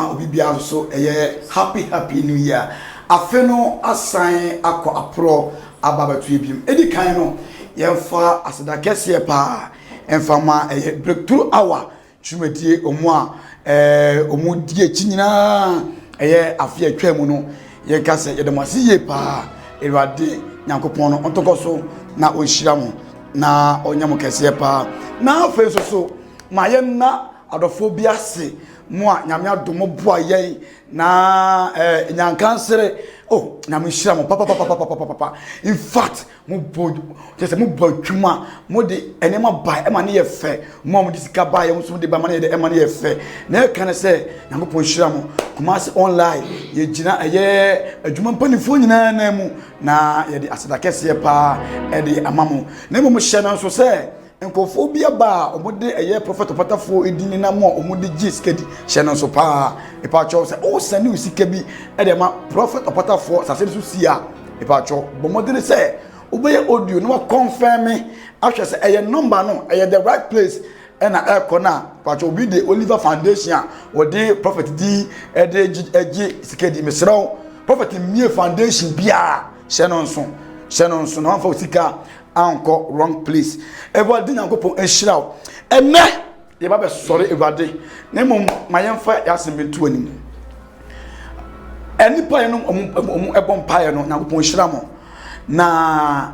ma obi bia so happy new year. Afe no asan akọ apro ababatu ebim. Edi kan no yemfa aseda kese pa emfa ma breakthrough hour twumedie omu a omu die chinyina afi atwa mu no yenka se yedemasi ye pa Ewurade Nyankopon no ontokoso na onhyira mo na onyamo kese pa na afa so ma ye na adofo bi ase mo a nyame adomo boa yen na nyankansere nyame hyira mo papa in fact mo twuma mo de enema ba ema ne ye fe mo de sika ba ye mo de ba ma ne de ema ne ye fe na kan se Nyankopon hyira mo Kumasi online ye gina adwuma mpanifo nyina na mu na ye de aseda kese pa de amamo na mo hye na so se nkofo bia ba omode prophet opatafo edini na mo omode giskedi hye na so pa epa cho se sani usika bi de ma prophet opatafo sase so sia epa cho bomode se obeye audio no confirm ahwe se number no the right place ena ekona pacho obi de Oliver Foundation wo de prophet di de sikedi mesraw prophet mie foundation bia hye no nso na fa sika anko wrong place Ewurade Nyankopon ehiraw ene ye ba be sori Ewurade na mom mayemfa yasembentu anim eni pa no ebom pa no Nyankopon ehira mo na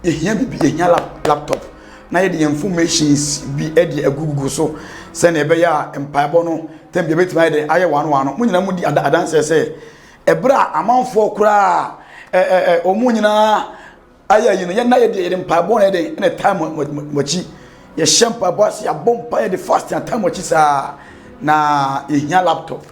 ehia bibi ehia laptop na ye de informations bi edi agugugu so se na ebe ya empaibo no tembe betima de aye wano munyina mudi adanse se ebra amanfo kura omunyina aya yino ye na ye de mpaibo na de na time mochi ye shempa boss ya bompa ye de fast and time mochi sa na ehia laptop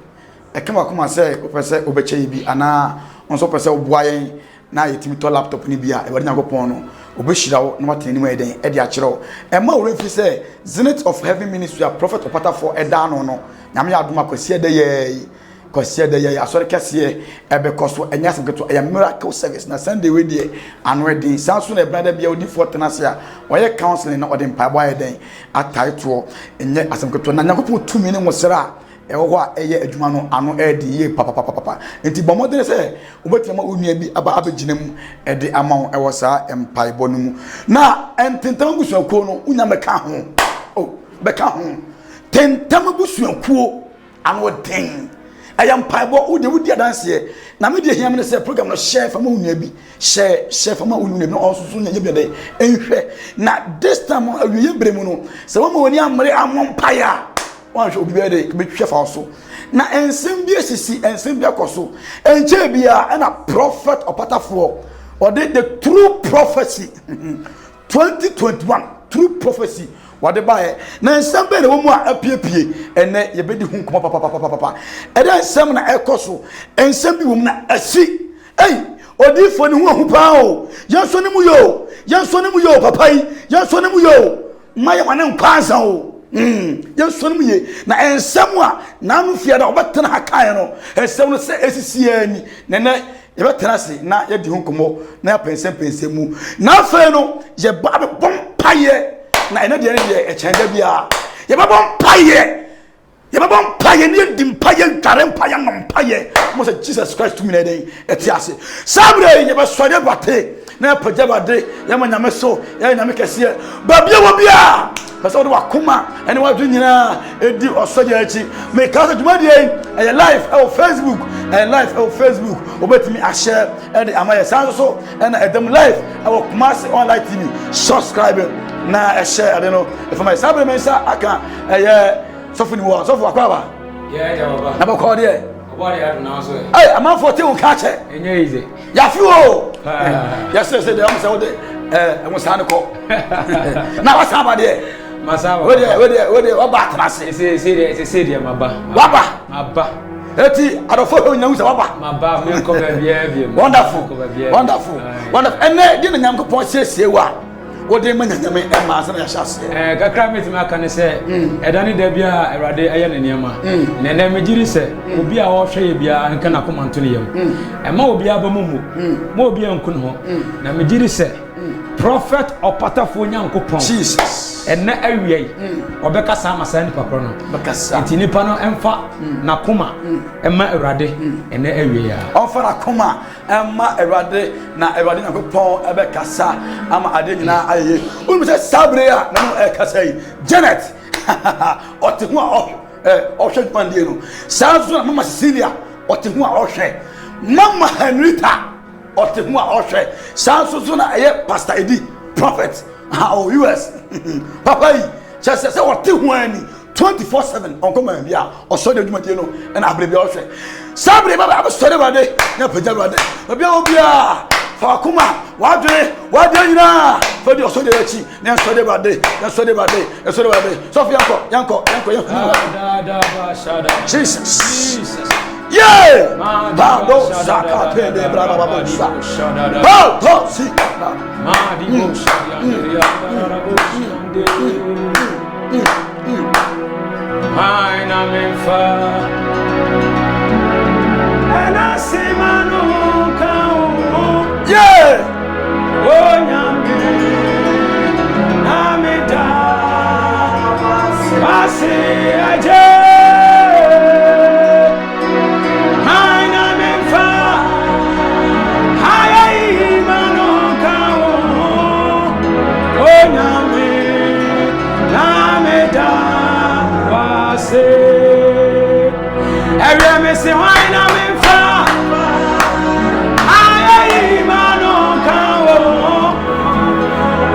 ekema kuma se opese obeche bi ana onso pese obuayen na yetimi to laptop ni bia Ewurade Nyankopon no obeshirawo na watani mu eden e de akyerewo ma wo refi se Zenith of Heaven Ministry a prophet opatafo eda no nyame adoma kwase de ye asore kese ebekoso enya semketo miracle service na Sunday we de anwedi sanso na brother bia odi fortenase a oye counseling na odi mpaibo eden ataito enye asemketo na Nyankopon tumi ne mosera ewo a adwuma no ano edi ye papa enti bomodere se obetima onua bi aba abeginem edi amawo ewo sa empaibo no mu na ententam busuakuo no unya meka ho beka ho tentam busuakuo ano den empaibo udi adanse na me de hiam ne se program no share fama onua bi share fama onua bi no osusu nya bi de enhwe na this time awiye bremu no se wo ma woni amre amompaya wanhwe obi be de betwe fa so na ensem bi esisi ensem bi akoso enche bia na prophet opatafo or the true prophecy 2021 true prophecy what the buy na ensem be de wo mu apiepie ene ye be di hu nkoma papa ede ensem na ekoso ensem bi wo mu na asi odifo ni hu pa o yanso ni mu yo papa yi yanso ni mu yo maye wane nkwanza o yeso no ye na ensem a na no fia da obetena hakan no ensem no se esisi ani nene ye betena se na ye di honkomo na ya pensem mu na afa no ye ba be bompaye na ene de e chende bia ye ba bompaye ni di mpaye ntare mpaye no mpaye mo se Jesus Christ to me na den etiase sabre ye ba sore bate na pajabade ya manyame so ya nyame kese ba bia wo bia pese wo wakoma ene wa dunyina edi osoja echi me ka so dwuma die e live Facebook obetimi a share e amaye sanso so ena edem live e wo Kumasi online TV subscribe na e share ade no if my sabre mensa aka sofuni wo sofu akwaba baba na ba ko die obari adu na so ama 14 ka che enye ize ya fi o yes say dey am say wo de e mo san ko na wa san ba de masaba we de waba atrase se de maba eti adofo nya wusa waba maba me ko ba bia wonderful ene di na Nyankopon siesie wa wo de manyanyame e ma asana ya hyase kakra metim aka ne se edane da bia Ewurade eye ne niam na na megiri se obi a wo hwe ye bia nka na komanto ne yam e ma obi aba mumu ma obi ankun ho na megiri se prophet opatafo nyankopon Jesus enne awie obeka sama sani papro no bekasa nti nipa no emfa nakoma emma awurade enne awie ya onfa nakoma emma awurade na awurade nyankopon ebekasa ama ade nyina ayeye unu se sabre a na no ekasa yi Janet otehu a ohwe pandie no sanso na mama Cecilia otehu a ohwe mama Henrita otehu a ohwe sanso na eye Pastor Eddie prophet how US papa yi say otehu ani 24/7 on come bia o so de dwumadie no na abre bia ohwe sabre baba abosore bade na pagya bade bia obia fa kuma wadwe nyina fa di o so de achi na so de bade Sophia yanko Jesus yeah bado zakate de braba baba ba to si Madi Mine mefa ana semano kao yeah onyame ameda basi aje mine mefa hayai mano kao onyame ameda every missing wine I'm in far. I man on cow.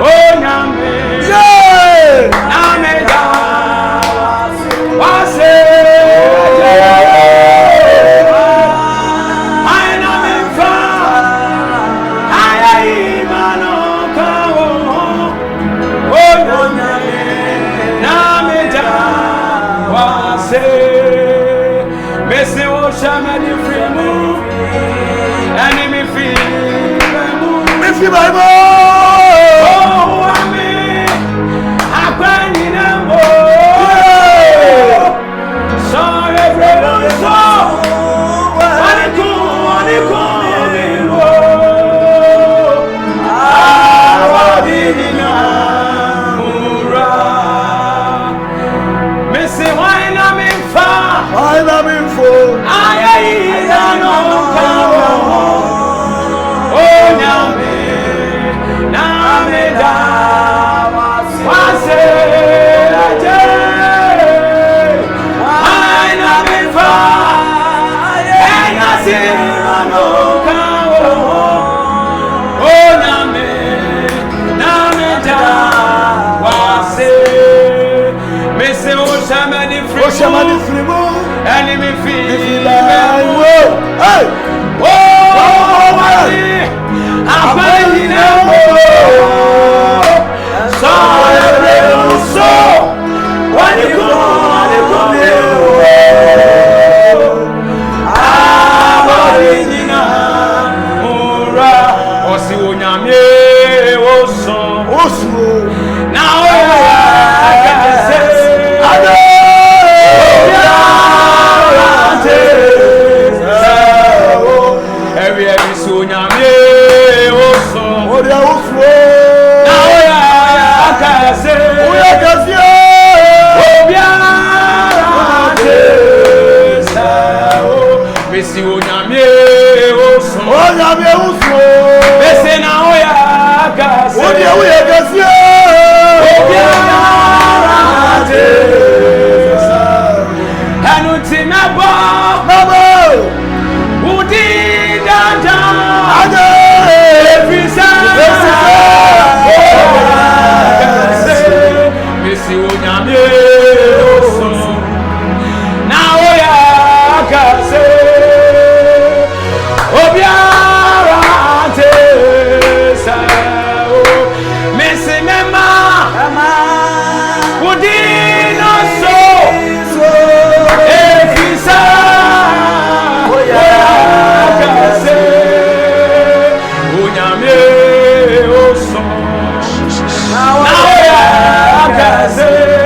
Oh, Yammy, Nameda was it? I'm in far. I man on cow. Oh, Nameda was it? Messi was shamani free move, enemy feel me feel my oh, I mean, I can't in so everyone so Shamani frimo enemy feel hey oh abani na so every so when you go abani na ora osi onyame oso now I can say every so nyame oso odia oso na oya akase oya kase obiara tesa o besi onyame oso besi na oya akase odia kase obiara tesa hanuti nabo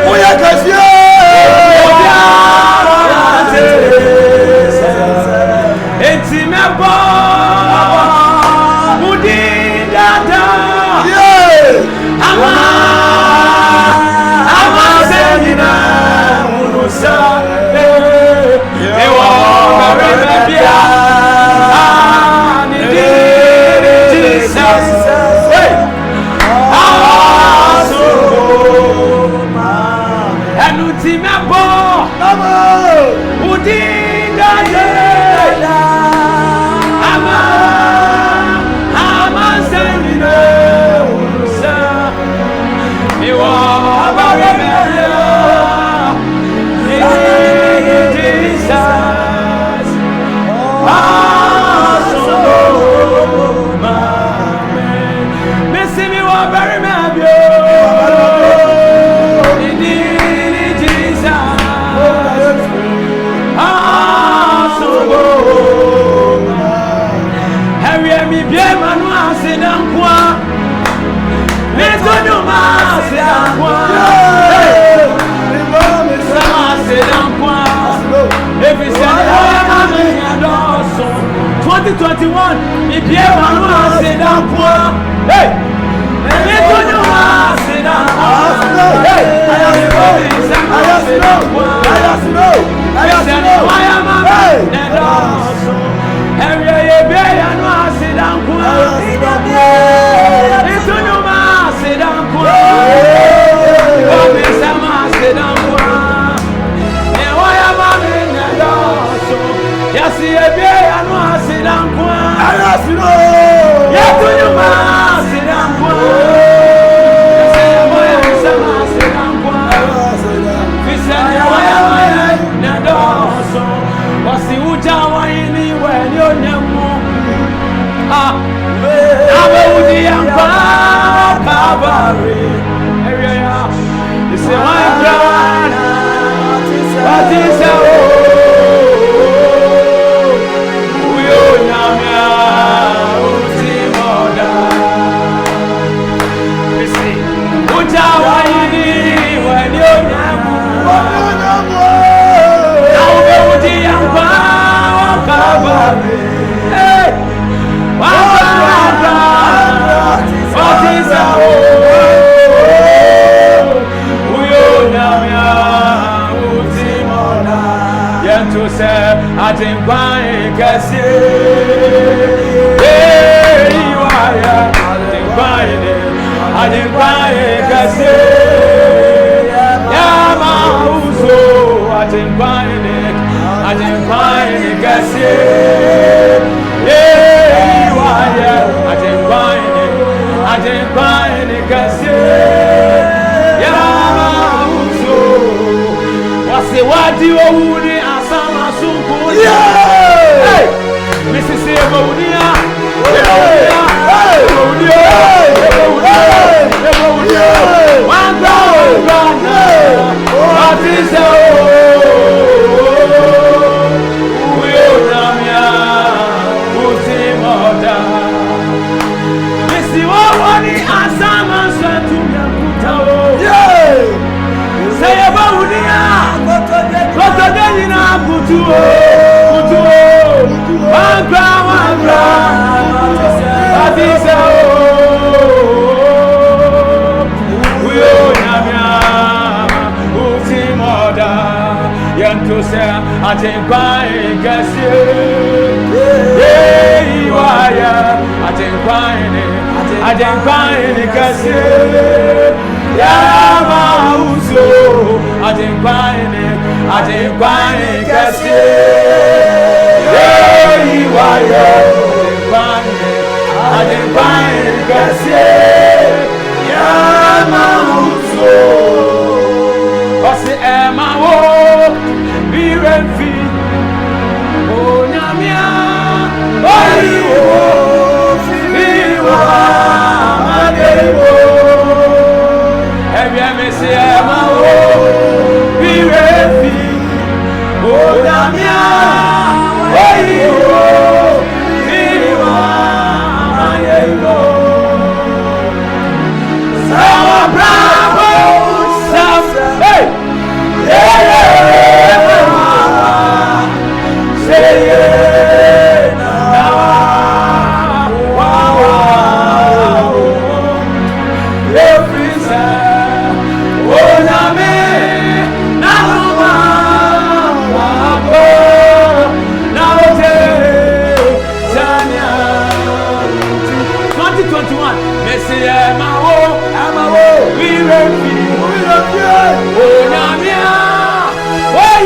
Oya kase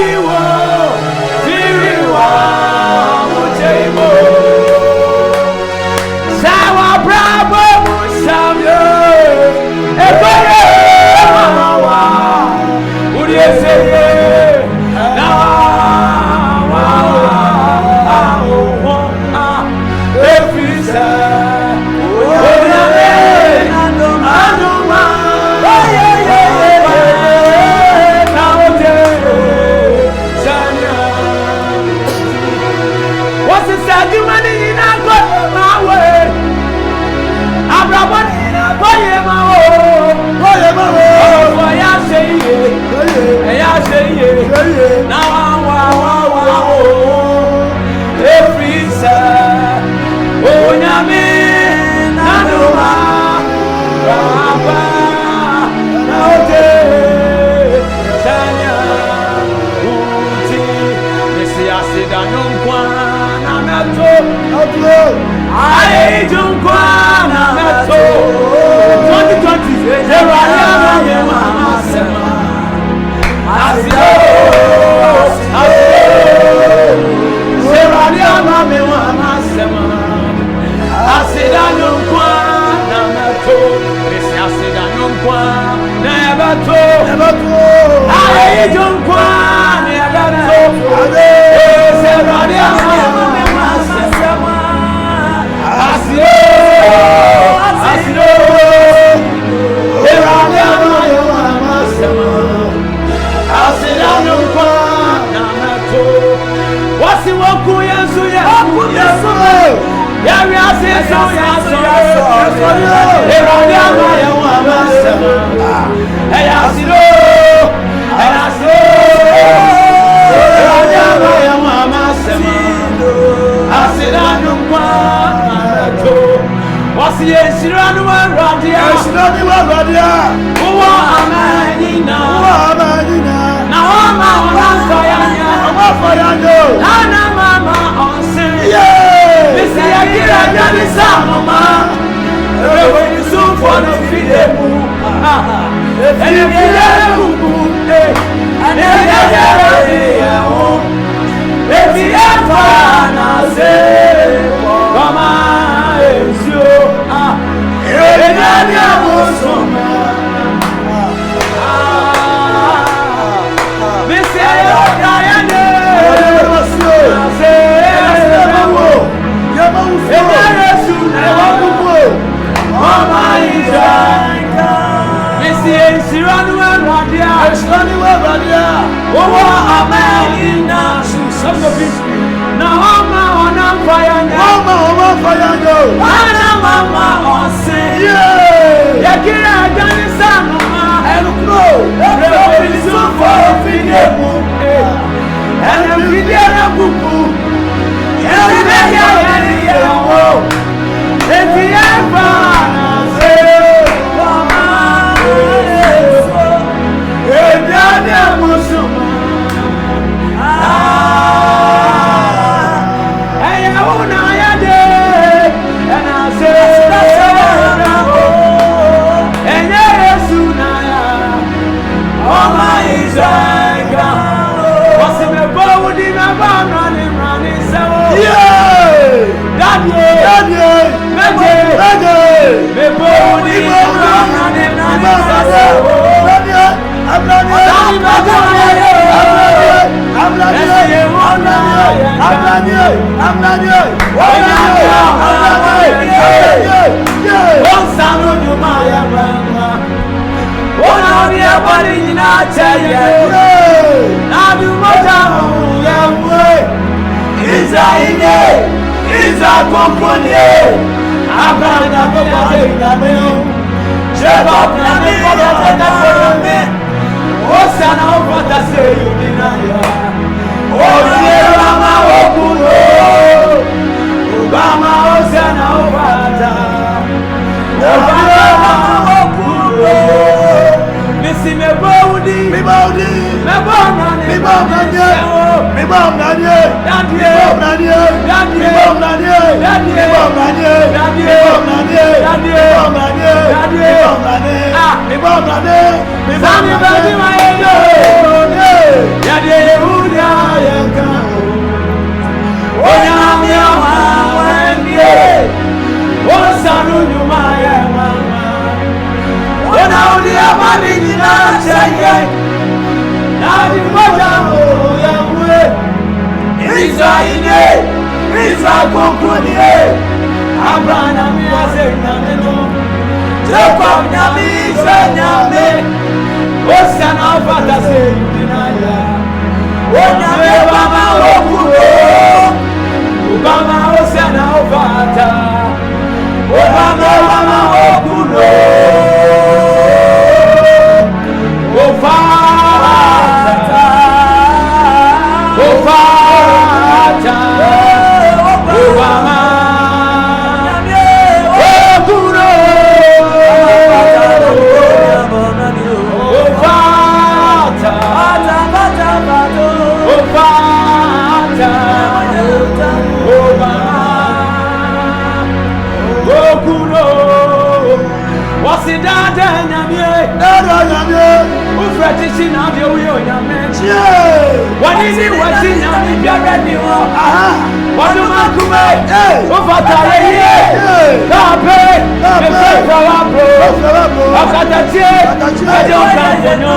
We Now every side, oh Yami, Nanuma, Rabba, Naote, Tanya, Uti, Messia Sidanum Kwana Nato, I don't Kwana Nato, 2020, there are Mama Sema. Ufretishi na de uyo nyame. Wani ni wati nyame biara ni wo. Wadu makume. Ufata ye. Kape. Mefeta wapo. Akatatie. Ede okanyo.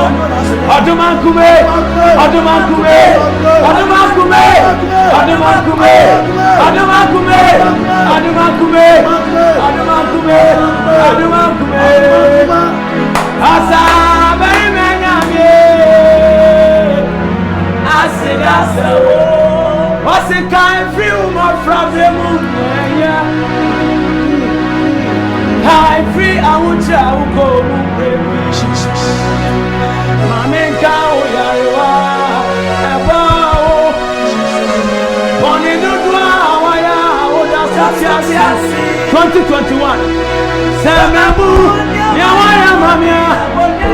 Wadu makume. Wadu makume. Wadu makume. Wadu makume. Wadu makume. Wadu makume. Wadu makume. Wadu makume. Asa baby nyame. Asa wo. What's the kind free woman from the moon? Yeah. Kind free, I will tell you go. Jesus. Mame kao yarwa. Eba o. Boni nudwa waya. Oda sasiasi. 2021. Semabu. Nyawaya mamia.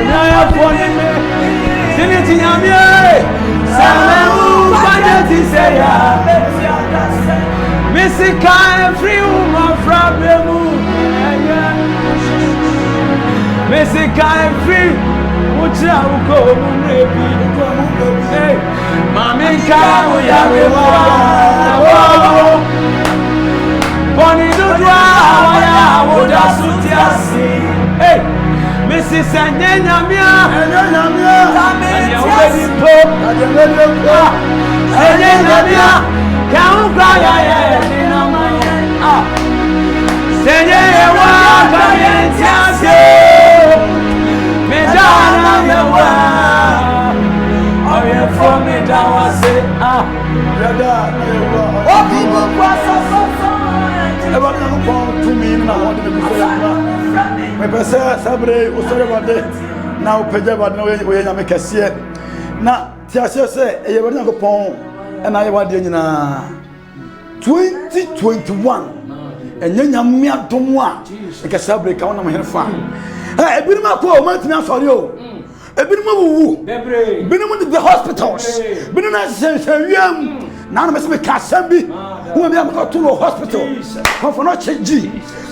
Nyaya foni me. Siniti nyamie. Semabu. Bajeti seya. Misika free woman from the moon. Misika free. Ucha uko munebi. Mami ka uyarewa. Boni dudwa waya woda sutiasi. Hey, Missy Sanyanya Mia. Sanyanya Mia. Can't cry. Sanyanya Waka. Medana Mewa. Oh, yeah, for me, that was it. Oh, people was so. Everybody on the phone to me, and I wanted to say, my person, Sabre, Usorabade, now Pejaba, no way, I make a seat. Now, Tiasia say, you were not a phone, and I want you 2021, and then you mere Tomwa, like a Sabre count on my fan. I've been my poor man for you. I've been in the hospitals, been in a now I must be Kasambi, who will be able to the hospital. Come for not change.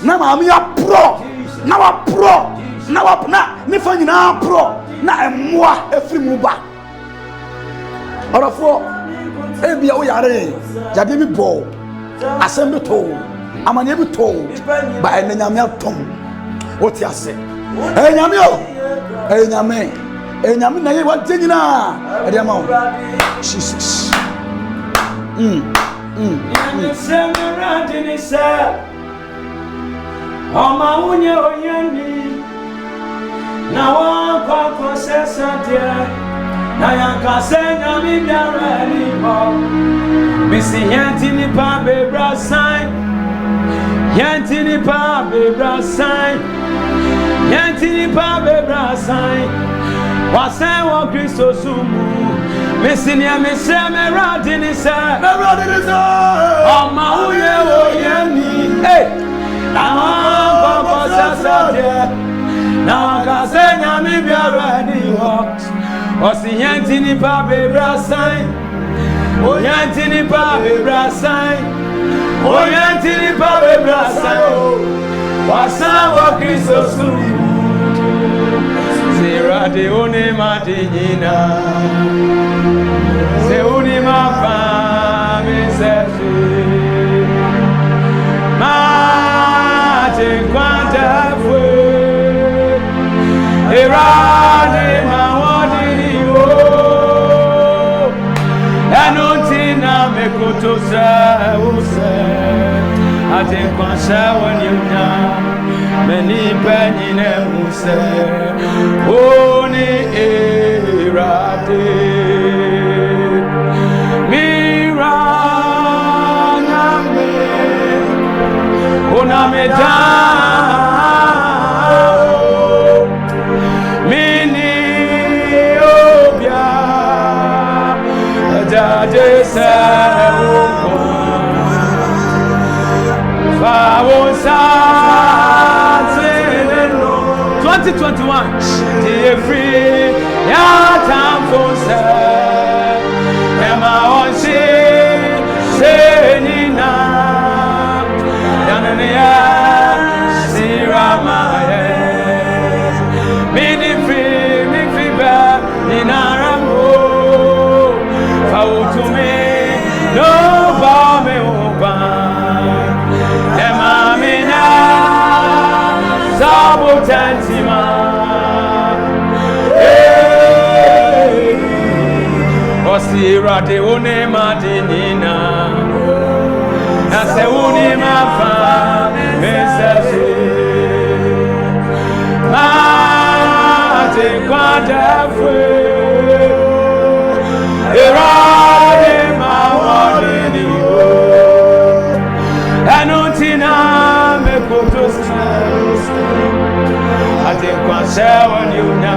Now I'm a pro. Now a pro. Now up now. Nifani na pro. Na emwa every muba. Orafo. Ebi o yare. Jade mi bo. Asem to. Amane bi to. Ba enyame atom. Oti ase. Enyame o. Enyame. Enyame na ye wa nyina. E dey ma. Jesus. Oma unye oyeni na wa kwa sesadia na yankasenya mi biara ni ho misi yanti ni pa bebra sign yanti ni pa bebra sign yanti ni pa bebra sign wasen wo Kristo sumu Messinia Messiah Radinisa Oma uye oyeni na sasade na kasenya mi biara ni ho osiyanti ni pa bebra sign oyanti ni pa bebra sign oyanti ni pa bebra sign wasa wa Kristo su zera de one madina se uni ma fa me se kwanta fue erade mawadi o anontina mekoto sa ose ate kwasa wanyuna meni penine use oni erade Onameda mini obia jade sa 2021 the free ya time for say ema on say ni na ya sirama me free ba Osira de une madinina. Nase uni mafa mesasu. Mate kwada fwe. Erade mawadini o. Anuntina me kotosta. Ate kwa sewa niuna.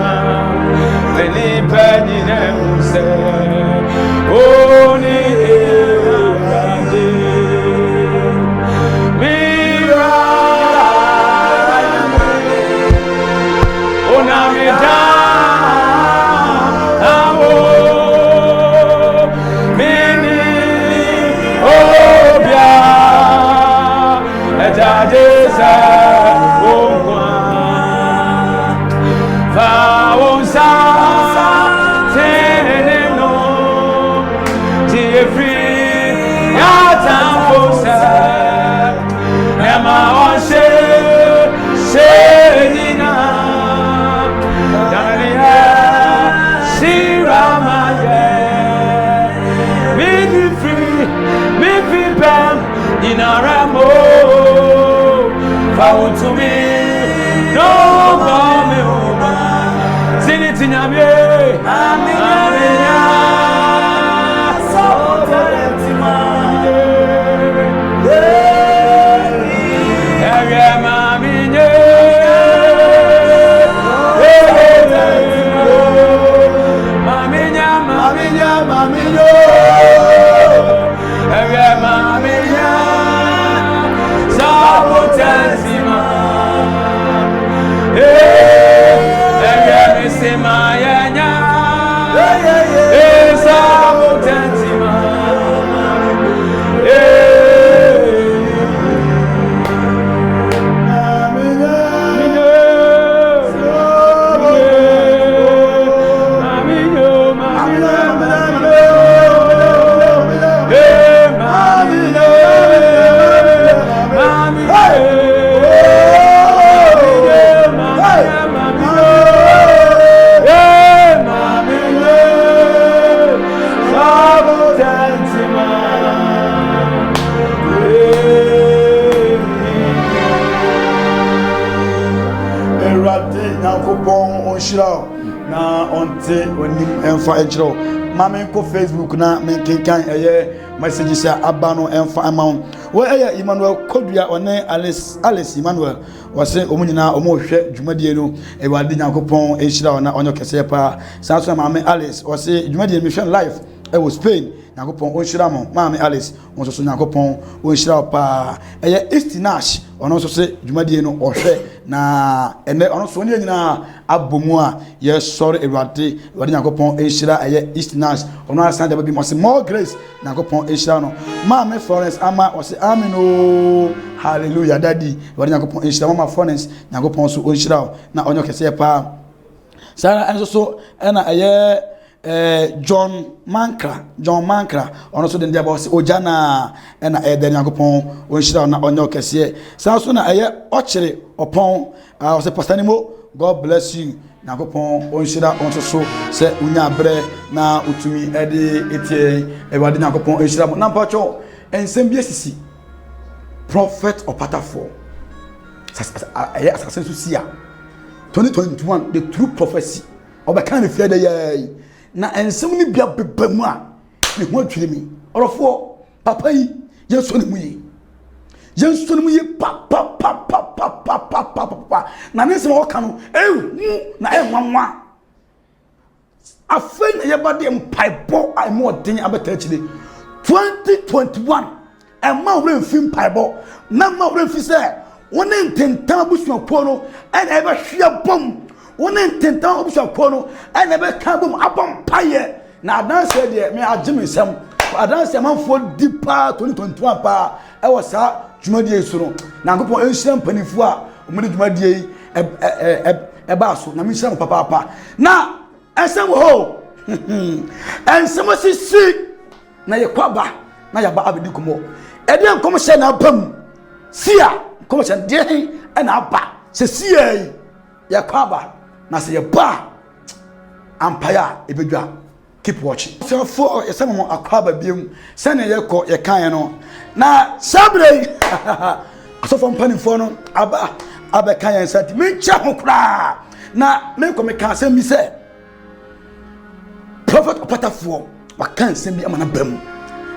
Meni penny neuse. Oni erade. Mira. Onamida. Jadesa Ogwa Faonsa Teneno Jeffrey Yatamposa Nema Oshe Shenina Dania Shiramaye Be free Bam Inaramo Found to me, no come over. Sinitinyame, Amina, so talentima. Na onte onim enfa ejro mama ko Facebook na menkenkan eye message sha abano enfa amount we eye Emmanuel Kodua one Alice Emmanuel wase omunyina omohwe dwumadie no e wade Nyankopon ehira ona onyo kese pa sanso mama Alice wase dwumadie mission live e wo Spain Nyankopon onhira mo mama Alice onso so Nyankopon onhira pa eye Istinash ono so se dwumadie no ohwe na ene ono so ne nyina abomu a ye sori ewade Nyankopon ehira eye Istinash ono asan de bi mo se more grace Nyankopon ehira no mama Florence ama o se amino hallelujah daddy ewade Nyankopon ehira mama Florence Nyankopon so ohira na onyo kese pa sara enso so ena eye John Mankra ono so den dia bo se ojana ena ede Nyankopon onhira na onyo kese sanso na eye ochire opon o se pastor nimo God bless you Nyankopon onhira onso so se unya bre na utumi ede etie ewade Nyankopon onhira mo na mpacho ensem bi asisi prophet opatafo aya assassin so sia 2021 the true prophecy obekan fi ede ye na ensem ni bia bebamu a ne ho atwire mi orofo papa yi yeso ne mu yi pa na ne sema oka no na nwanwa afen na yebade mpaibo ai mo den abeta chile 2021 ma wure mfim paibo na ma wure mfi se woni ntentan busuapo no ena ebe hwe bom woni ntentan busuapo no ena ebe ka bom abom paye na adanse de me agime sem adanse manfo dipa 2021 pa e wo sa dwumadie isuro na Nyankopon enhyira mpanifu a omede dwumadie e ba so na menhyira papa na ensem ho ensem sisi na ye kwaba na ya ba abedi komo e de nkom hye na abam sia nkom hye de e na aba se sia ye kwaba na se ye ba ampaya ebedwa keep watching. So for some akwaba biem sene yeko yekan no na sabre so from panifo no aba kan yan sati me ncha ho kra na me ko me kan sem bi se prophet opatafo wakan sem bi amana bam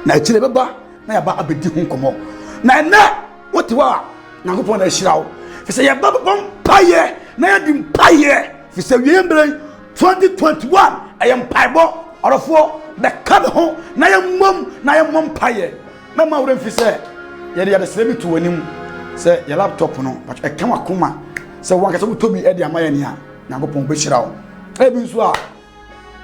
na chire beba na ya ba abedi ho komo na wotiwa na kopon na hirawo fi se ya ba bom paye na ya dim paye fi se wiembre 2021 ayam paibo orofo the come home na ya mom paye na ma wure fi se ya de slebi to wanim se ya laptop no but e kan akoma se wanka se tobi e de amaye ne a na kopon be hirawo e bi nso a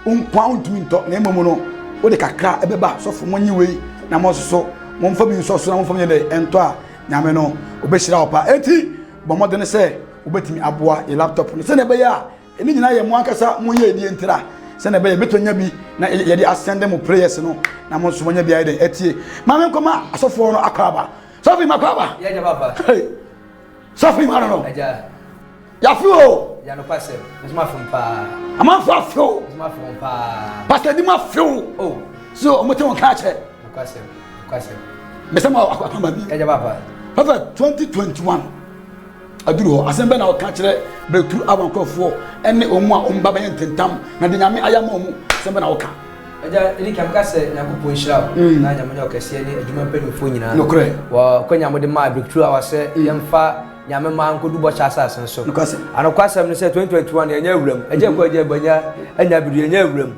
unkwa untumi nto na emomo no wo de kakra e beba so fo monyi wei na mo so momfa bi nso so na momfa nye de ento a nyame no obehira opa enti bomodo ne se obetimi aboa e laptop no se na be ya eni nyina ye mo akasa mo ye edi entira se na be ya betonya bi na ye de ascend mo prayers no na mo so monya bi ayi de etie mame nkoma asofo no akraba sofi makraba ya ja baba sofi ma no aja ya fiwo ya no passe mesma fompa ama fa fiwo mesma fompa pastor di ma fiwo oh so mo te won ka che kwase mesama akwamba bi ya ja baba Papa 2021 aduru ho asembe na o ka kire breakthrough abankofo ene omu a omba baye ntentam na de nyame ayama omu asembe na o ka aja ili kam kase nyankopon hira na nyame ne okase ni adwuma mpanyofo nyina nokre wa kwanya mode ma breakthrough awase yemfa nyame ma nkodu bo cha asase so nokase anokwasem ne se 2021 enya awuram aje ko aje banya anya bidu enya awuram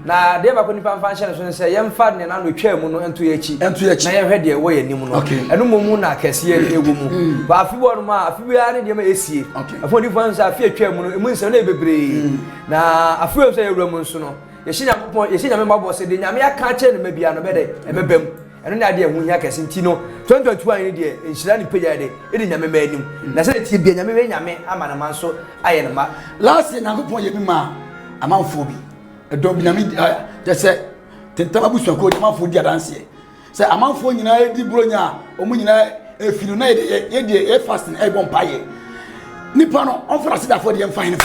na de ba ko nipa mfa nhye so ne se yemfa ne na no twa mu no ento yechi na yehwe de wo yanim no eno momu na kase ye ewo mu ba afibo no ma afibo ya ne de ma esie afo ni fansa afi atwa mu no emu nsem na ebebre na afibo so yewuram nso no yeshi nyame mabo se de nyame aka che ne mabia no bede ebebem eno na de ehu nya kase nti no 2021 ni de enhyira ni peja de edi nyame ma anim na se tie bia nyame we nyame ama na manso aye ne ma last year nakopon ye bi ma amanfo bi edom bi nyame je se tentam abusu ko de amanfo di adanse se amanfo nyina edi bronya omu nyina efiru na ye de fasting e bon paye nipa no on fra sida for de em fine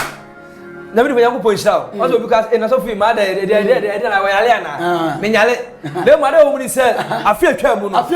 na bi yangu point show also because in so fi ma da na wa yale ana me nyale le ma da wo ni se afi atwa mu no afi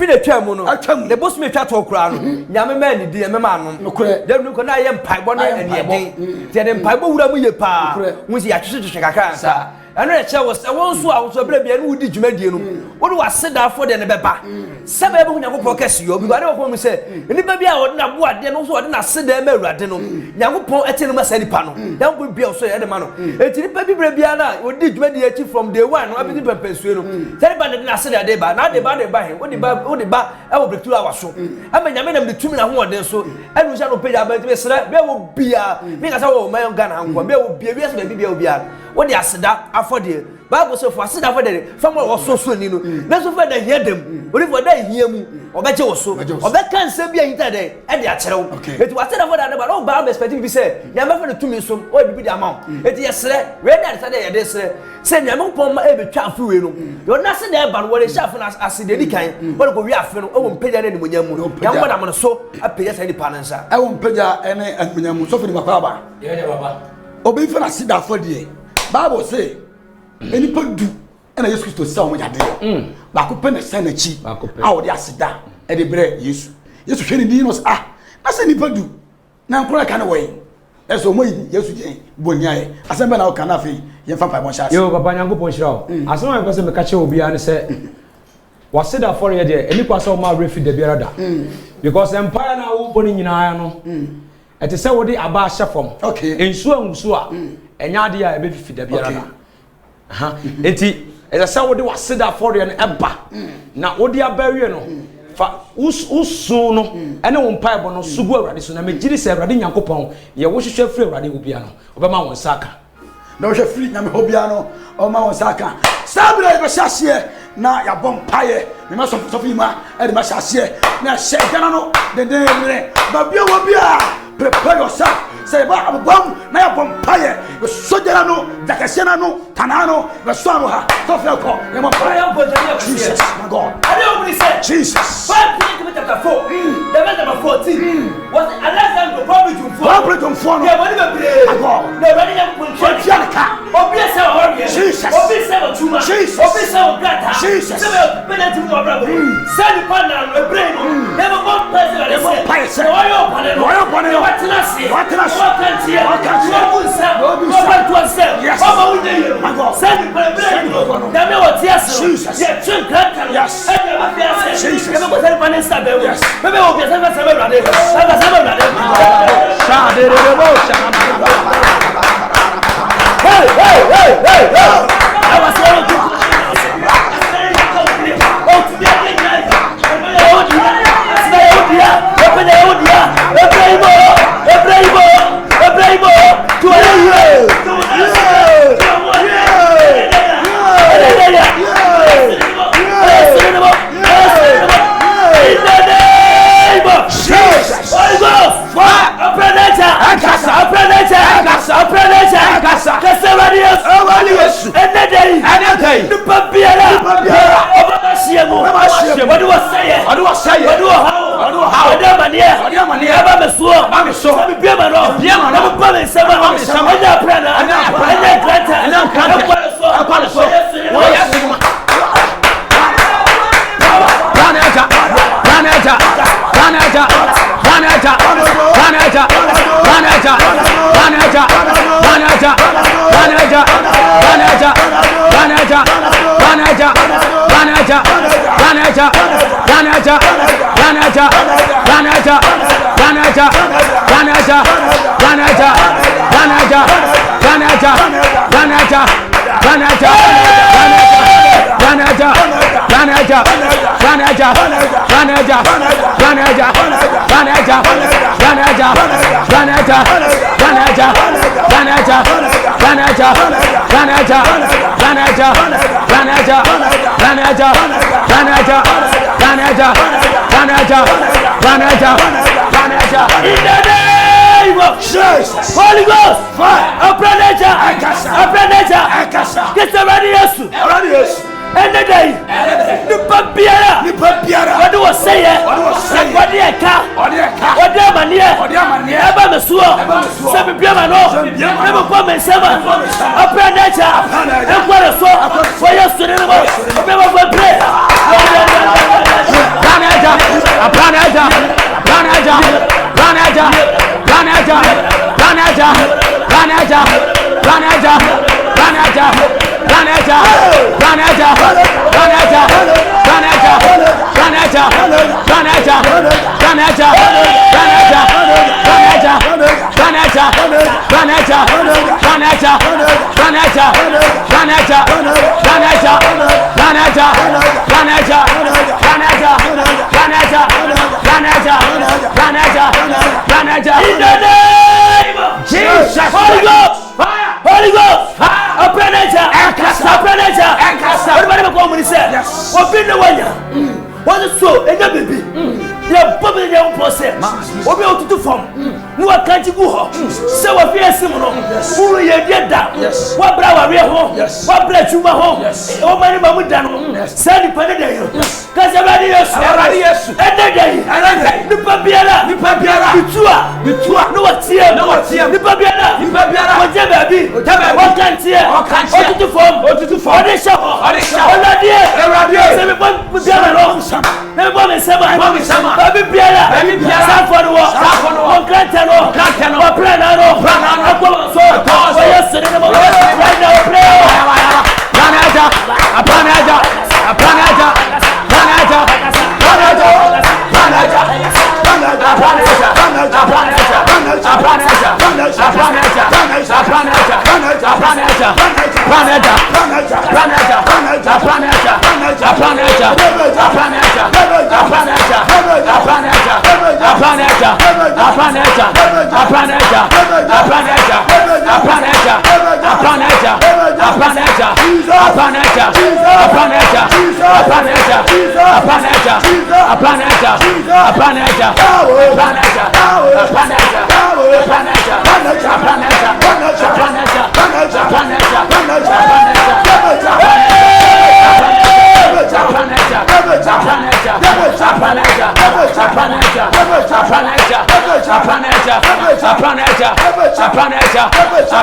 de twa mu no le boss me twa to kura no nyame ma ni di me ma no dem no ko na ye mpaibo na eni eden te de mpaibo wura mu ye pa hu si ya twetwe kakra sa anu e che wo se won so a so bra bia no wudi djumadie no wo do waseda fo de ne beba sebe be hu nyakopon kase yo bi ba de wo mu se ni ba bia wo na bo ade no so wo de na seda ma awurade no nyakopon ete no ma sani pa no dan ko bia so ye de ma no eti ni pa bi bra bia na wo di djumadie achi from day one no abi di pempensue no sani ba de na seda de ba na de ba he wo di ba e wo breakthrough awaso ama nyame nam de tumi na ho ode so anu sha no page ba ti sere be wo bia mi ka sa wo ma yon Ghana hanko be wo bia se be bia wo bia wo de aseda afode Bible say for aseda afode fam wo so ni no na so fa da hia dem ori for da hia mu obeche wo so obeka nse bia hinta de e de acherew eti waseda afode da ba no ba perspective bi say nyame fa de tumi so o bibi de amount eti yesere we da sede ye de sere say nyame pon ma e be twa afi we no yo na sede e ba no wo de shafu na asede di kan wo ko wi afi no o wo mpega ne ni monyam mu nyame da mo so apega sai di panansa e wo mpega ene monyam mu so fi ni baba ye de baba obi fa na aseda afode Bible say any do and Jesus Christ to say omo yade ba ko pe na say na chi a wo de aseda e de bre Yesu hwe ni di no na say ni do na nkora ka na wo eso mo Yesu je bonia ye asembe na wo kana fe ye fa pa bon sha yo papa nyankopon hira o asema me pese me ka che obi an se waseda for ye de eni kwa se o ma refi de biara da because empire na wo boni nyina no ete se wo de aba hye fom ensu angusu a enya de a ebe fifi da biara da enti ese se wo de waseda for ye no eba na wo de abawie no fa usu no ene wo mpa ebo no sugu awrade so na megiri se awrade nyankopon ye wo hwehwe firi awrade obia no obema won saka na wo hwe firi nyame obia no o ma won saka sabra be hyahye na ya bom paye me ma sofi ma e de ma hyahye na hye gana no de ba bia wo bia prepare yourself say ba bom na ya bom paye be sojara no dakasiana no tanano be so no ha sofi ko e ma paye Jesus my God I don't really say Jesus 5 chapter 4 the verse number 14 was Alexander probably to 4 no yeah when you pray God no ready to put Obianka obia say Jesus. Obi sɛ wɔ tuma. Jesus. Obi sɛ wɔ gata. Jesus. Sɛ wɔ penalty mu wɔ brabo. Sɛ nipa na no ebre no. Yɛbɛ bɔ pɛsɛ wɔ Pɛsɛ. wɔyɛ ɔpɔne no. Wɔyɛ ɔpɔne no. Wɔtena se. Wɔtena se. Wɔkanteɛ. Wɔkanteɛ. Wɔbu nsɛm. Wɔbu nsɛm. Wɔbɛto nsɛm. Yes. Ɔma wo nyɛ yie. My God. Sɛ nipa ebre no. no. Nyame wɔ te ase no. Jesus. Yɛtwe nkranta no. Yes. Ɛnyɛ ba fi ase. Jesus. Yɛbɛ kɔ sɛ nipa ne nsa bɛn mu. Yes. Bɛbɛ wɔ bi sɛ fɛ sɛ bɛ wurade. Sɛ sɛ bɛ wurade. Hey, hey, hey, hey, hey! I was so good. Jesus. Holy Ghost. Fire. Aprendeja. Aprendeja. Get ready, yes. And the day. The papiera. What do I say? What do I car? What do I mania? Ever the sword. Seven piano. Never come and seven. Aprendeja. And what a sword. For your student. Never play. Holy Ghost, a predator, everybody come and say, what been the one? What is so? And your baby, you're probably your process. What be able to do from? No, I can't go. So, what be a similar? Who you get that? What brother we are home? What blood you were home? Oh, my mama done. Send the predator. Because everybody else, and the day, the papiera, the tour, no what's here, the papiera, whatever be, what can't hear, what to form, what to form, the shop, everybody seven, baby Piera, stand for the war, one Grantano, Planano, so yesterday, right now,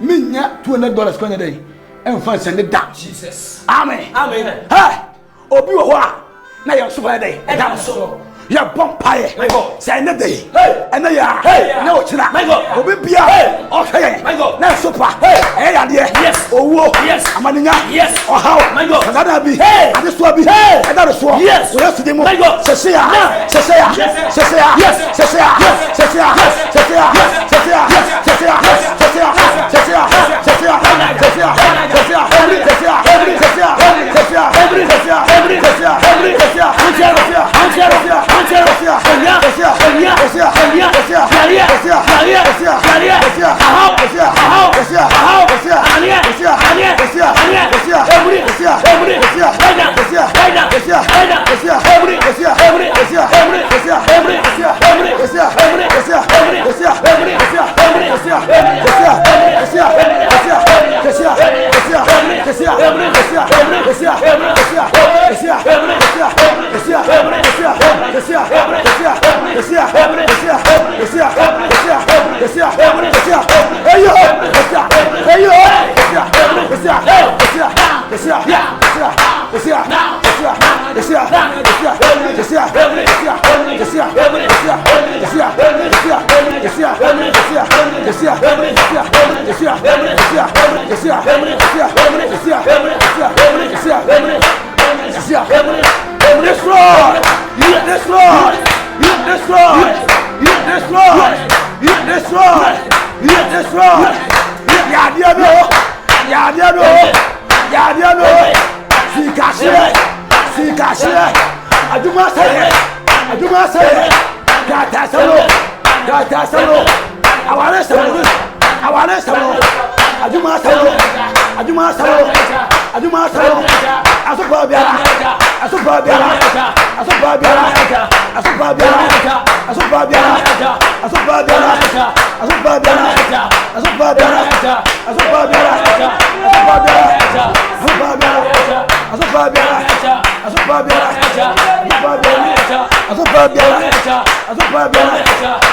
minya $200 kwa day and fan send it down. Jesus. Amen. Hey, obi wo ho na ye so fa day. E da so. Ya bompire. My God. Say na day. Hey. And ya. Hey. Na o chira. My God. Obi bia. Hey. Okay. My God. Na super. Hey. Eh ya de. Yes. Owo. Yes. Amaninya. Yes. Oh how. My God. Sada bi. Hey. Ade so bi. Hey. E da so. Yes. We yesu de mo. My God. Sese ya. Yes. Sese ya. Yes. Sese ya. Yes. Sese ya. Yes. Sese ya. Yes. Sese ya. Yes. Sese ya. Yes. Sese ya. Yes. Sese ya. Sese ya. Sese ya. Sese ya. Sese ya. Sese ya. Sese ya. Sese ya.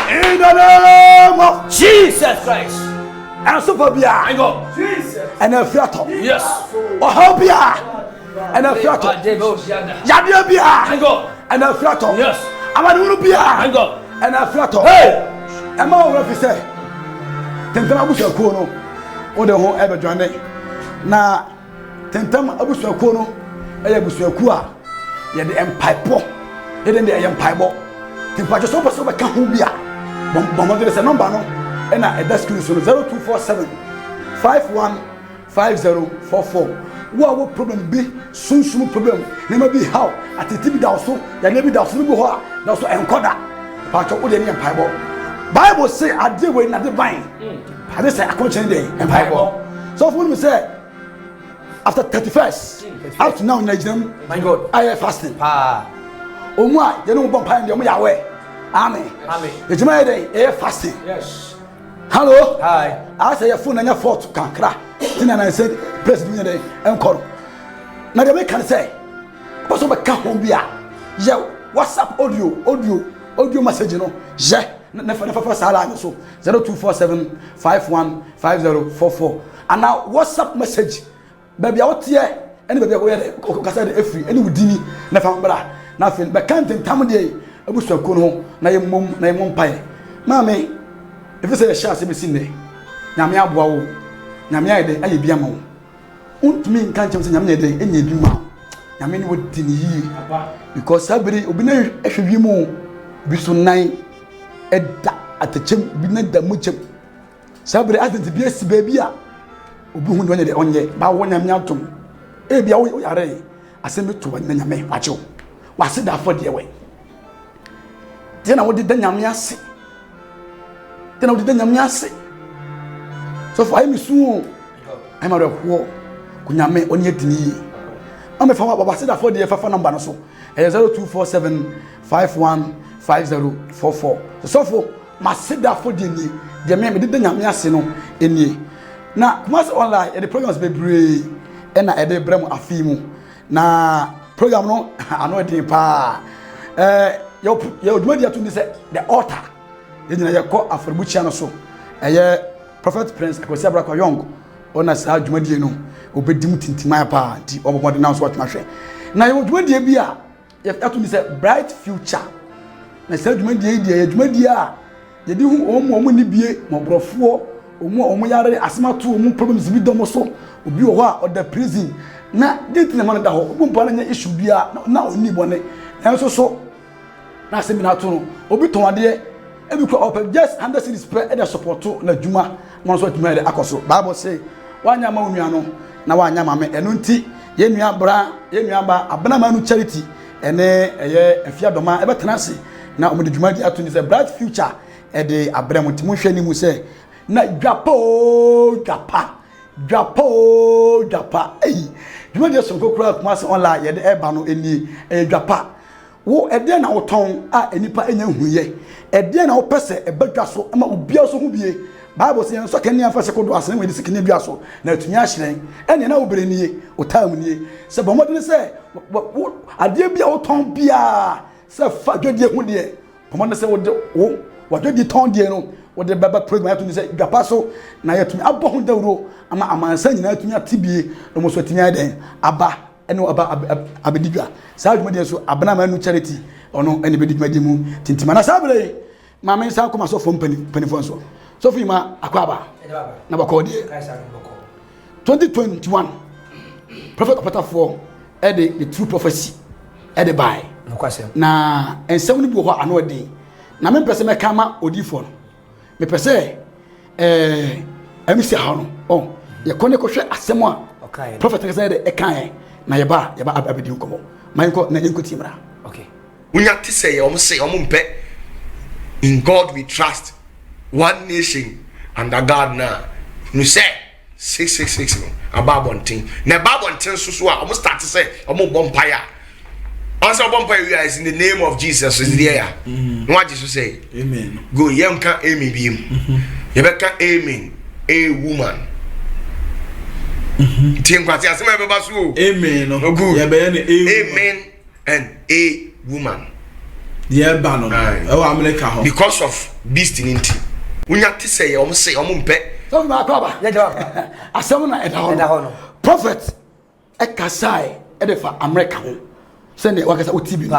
In the name of Jesus Christ. And super bia. My God. Jesus. And a fiato. Yes. Oh how bia. And a fiato. Yadia bia. My God. And a fiato. Yes. Amadunu bia. My God. And a fiato. Hey. Emma wo fi say. Tentam abusuakuo no. Wo de ho ebe dwane. Na tentam abusuakuo no eye abusuakuo a ye de empaipo. Ye de empaibo. Timpacho so be ka ho bia. Bombo de se number no. Ena eda screen so 0247 515044. Wo problem bi sunsun problem ne ma bi how atiti bi da so ya ne bi da so bi ho a da so enkoda pacho wo de ne empaibo. Bible say ade we na de ban ade say akonchen dey empaibo. So for me say after 31st up to now Nigerian, my God, I am fasting. Omu a you know bomb pan dey omu yawe. Amen. Amen. Ejima dey fasting. Yes. Hello. Hi. I say your phone na fort kankra. Tina na say president dey enkoro. Na dey make can say person be ka home bia. Ye WhatsApp audio message no. Je nefa sala so 0247 515044. And now WhatsApp message baby out here any baby we kasa dey free any wudini nefa mbra na fe be kan tentam dey abusuaku no na ye mom pae mame if you say a share say be sin nyame aboa wo nyame ayede aye bia ma wo untumi nkan chem say nyame ayede enya bi ma nyame ni wodi ni yi because sabiri obi na ehwe mu bi so nan eda atachem bi na da mu chem sabiri atenti bi esi baby a obi hu no nyede onye ba wo nyame atom e bia wo yare asem to wa nyame achew wase da for de we tena wo de da nyame ase tena wo de da nyame ase so for I su I ma reho ku nyame oni adini am fa wa wase da for de fa number no so 0247 515044 so for mase da for de ni de me de da nyame ase no enie na kuma online the programs be brave and na de brem afimu na program no ano de pa yo dwadi ato ni say the altar ye nyina ye ko afrebuchia no so eye Prophet Prince akwasi abrakwa young ona sa adwumadie no obedim tintimaya pa di obomode na so watma hwe na yo adwumadie bi a yato ni say bright future na sa adwumadie di adwumadie a yedi hu omo ni bie mobrofo omo yare asemato omo problems bi domo so obi wo a oda prison na date na man da ho obo na nya issue bia na oni bone na so na seminar to no obi ton ade e bi ko just 100 cities per e dey support na djuma mo so tuma dey akoso bible say wanya ma onua no na wanya ma me eno nti ye nua bra ye nua ba abana ma no charity ene eye afia doma e betena se na omo de djuma di ato ni say bright future e dey abra mo ti mo hwe ni mu say na dwapo ei djuma di so kokura kuma se online ye de e ba no eni e dwapa wo ede na woton a enipa enya huye ede na wo pese e badwa so ama obia so hu bie bible say so kan ni afase kodo asen we disikine bia so na atumi ahyiren ene na wo bere nie otam nie se bomodene se ade bia woton bia se fa dwodie hu de bomodene se wo dwodie ton de no wo de baba program atumi se dwapa so na yatumi abɔ hu dawro ama amansa nyina atumi atibie no mo so atumi aden aba eno abedidwa sa adwumade so abana manu charity ono ene bedidwade mu tintima na sabele ma men sa koma so fo panifo so so fi ma akwaba na bako de 2021 prophet opatafo e the true prophecy e de buy na ensem ni bi ho ano de na men pese me kama odifo no me pese amisi ha no oh ye kone ko hwe asem a prophet ka say de e kan na yeba abedi nkomo manko na yenko timra okay unya ti say o say o mpe in God we trust one nation under God na nu say 666 ababontin na babontin so a o start say o bompire also bompire we are in the name of Jesus is there what Jesus say amen go yemka amen biem yebeka amen a woman Tinkwati asema beba so amen no good ya be na amen and a woman yeah ba no e wa America ho because of beast ninti unya ti say o mpe so ma akwaba ya jawab asem na eda ho no prophet e kasai e de fa America ho se ne wakasa otibi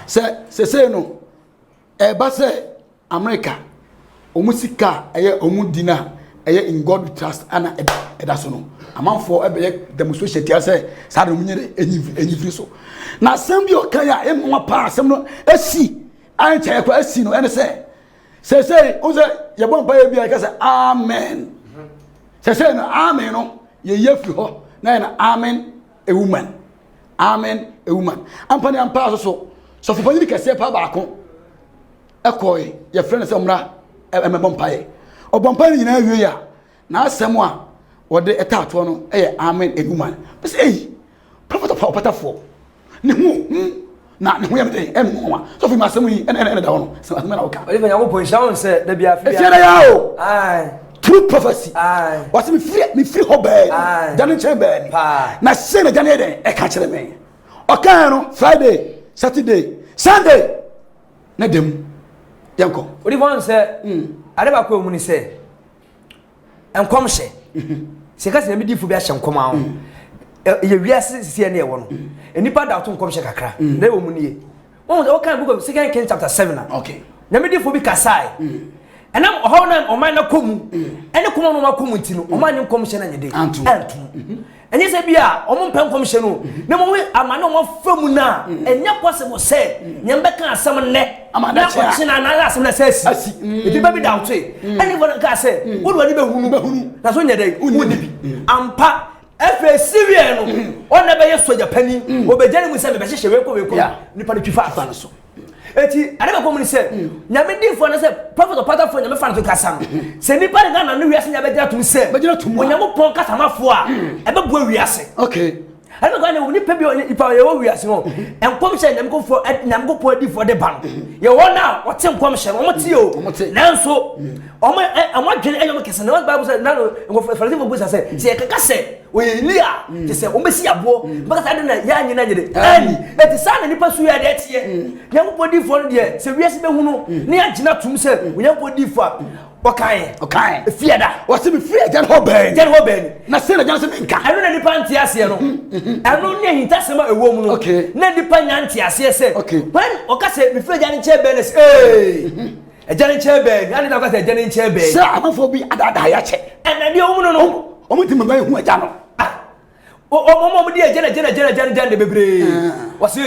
se no e ba se America omusika eye omudina eye in God we trust ana eda so no amanfo ebe demonstration tia say sa de munyere enyi so na asem bi okaya e mo pa asem no esi an che kwa esi no ene say o say ye bon pa bi aka say amen say no amen no ye yefi ho na amen a woman ampani ampa so fo fani kese pa ba ko ekoy ye friend say omra e me bon pa ye obompa ni nyina awie ya na asem a wode etato no amen a woman but say prophet of opatafo ne hu na ne hu ya me em so fi masem yi ene da wono so asem na woka oli fanya go point down say da bia e fiera ya o ai true prophecy ai what me free hobe dan chamber na say na jane den e ka kire me okan no Friday Saturday Sunday na dem yanko oli fanya say ade ba ko mu ni say enkom hye se ka se me difu bi a hye enkom a ho ye wiase sisi ne e wo no enipa da to enkom hye kakra na e wo mu nie won o kan book of 2 Kings chapter 7 na okay na me difu bi kasai enam ho na o man na komu ene komu no ma komu ti no o man ni enkom hye na nyede antu enye se bia o mo mpem enkom hye no na mo we amane mo famu na enye possible say nyembe kan asem ne amana kwa na asem na sasi e bi da uto ene bo ka say wo do ni be hunu na so nyede wo ni bi ampa efe sirie no o na be ye soja pani o be jani mu se be hye we ko nipa ni twifa afa no so eti ade ba komuni se nyame difo na se prophet of patafo nyame fa no kasa no se nipa de na no wiase nya be tum se onyamo pon kasa mafo a e be bo wiase okay ade ba na nipa bi nipa ye wo wiase no enkom se nyame ko po difo de ban ye wona wote enkom hye no mo ti o nanso o mo dwene enyo kese na bible say na no ngo fa mo busa se kaka se oye lia te se o mesi abo baka sa de na ya nyina nyede ani eti sa na nipa su ya de tie nyankopon di fo no de se wiase be hu no ne agina tum se nyankopon di fo okay fiada what's me free jan ho ben na se na jan se nka anu na nipa nti ase no anu ne hinta se ma ewo mu no na nipa nya nti ase se when okase me free jan che ben ejani che ben ani na okase ejani che ben se amafo bi adada ya che na de o mu no o mu ti me hu aja no o mo dia jana de bebre wase